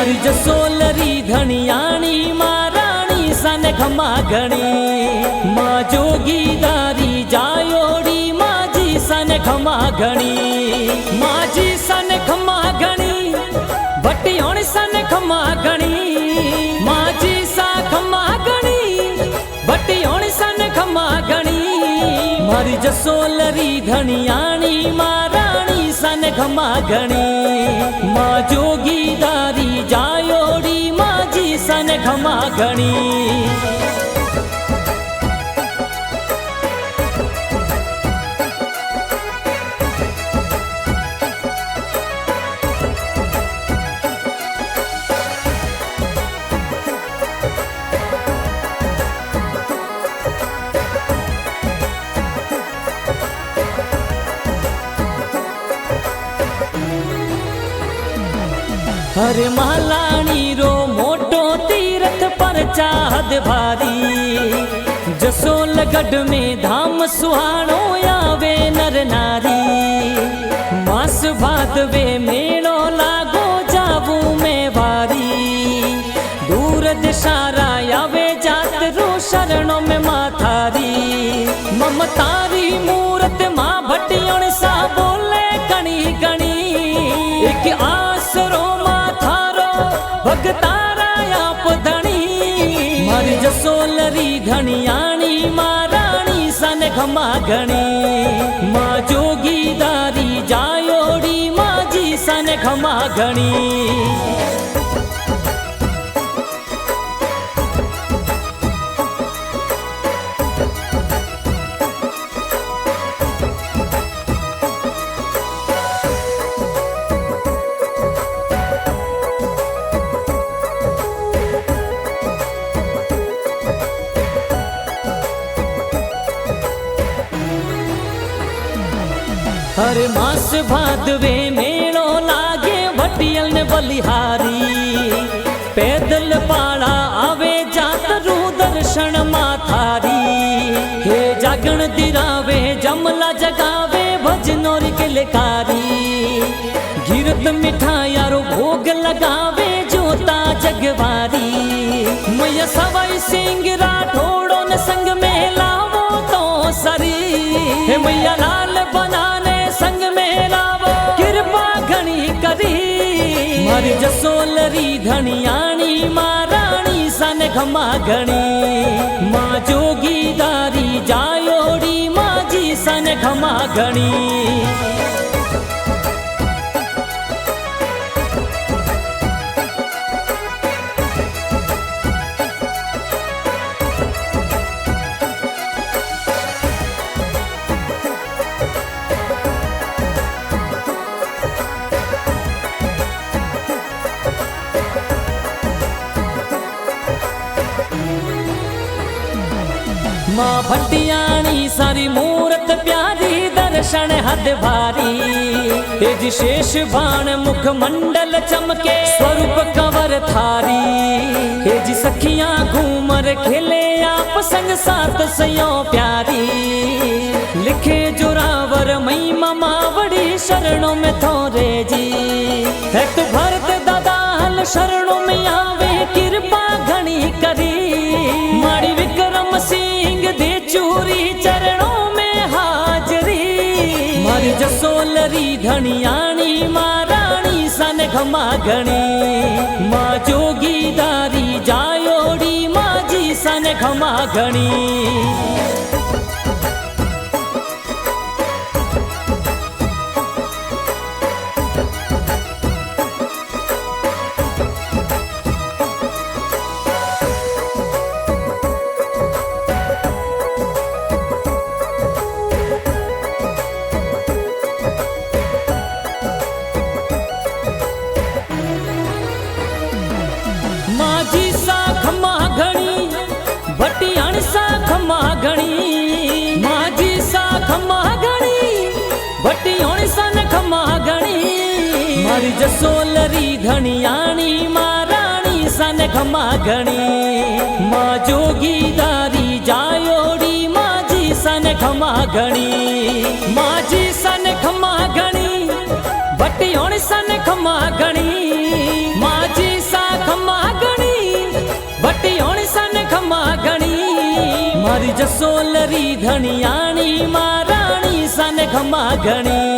मारी जसोलरी धनियाणी महाराणी सन खमा घणी माँ जोगीदारी जायोड़ी माजी सन खमा घणी माजी सन खमा घणी भटियोण सन खमा घणी माजी सा खमा घणी भटियोण सन खमा घणी मारी जसोलरी धनियाणी महाराणी सन खमा घणी माँ जोगीदारी जायोड़ी माजी सन खमा घणी। हरे मालानी रो मोटो तीरथ पर चाहत भारी जसोलगढ़ में धाम सुहानो आवे नर नारी मास भादवे मेड़ो लागो जावू में भारी दूर दिशारा आवे जात रो शरणों में माथारी ममतारी मूरत माँ भटियोण सा बोले गणी गणी एक आसरो भगतारा आप धनी मारी जसोलरी धनियाणी महाराणी सन खमा घणी माँ जोगीदारी जायोड़ी माजी सन खमा घणी। हर मास भादवे मेड़ो लागे भटियल ने बलिहारी पैदल पाड़ा आवे जात रू दर्शन माथारी हे जागण दिरावे जमला जगावे भजनोर के लेकारी गिरत मिठायारो भोग लगावे जोता जगवारी मैया सवाई सिंह राठौड़ो न संग में लावो तो सरी हे मैया लाल बनाने संग में लावो कृपा घणी करी मारी जसोलरी धनियाणी महाराणी सन खमा घणी माँ जोगीदारी जायोड़ी माजी सन खमा घणी। माँ भटियाणी सारी मूरत प्यारी दर्शन हद भारी तेज शेष बाण मुख मंडल चमके स्वरूप कंवर थारी तेज सखियां घूमर खेले आप संग साथ सयो प्यारी लिखे जोरावर मई मावड़ी शरणों में थोरे जी है तू भरत दादा हल शरणों में आवे कृपा घणी करी माड़ी विक्रम सिंह दे चूरी चरणों में हाजरी मारी जसोलरी धनियाणी महाराणी सन खमा घणी माँ जोगीदारी जायोड़ी माजी सन खमा घणी। माजी सा खमा घणी भटियाण सा खमा घणी माजी सा खमा घणी भटियोण सन खमा घणी मारी जसोलरी धनियाणी महाराणी सन खमा घणी माँ जोगीदारी जायोड़ी माजी सन खमा घणी माजी सन खमा घणी भटियोण सन खमा घणी माजी सा જસોલરી ધણિયાણી માં રાણી સાને ખમા ઘણી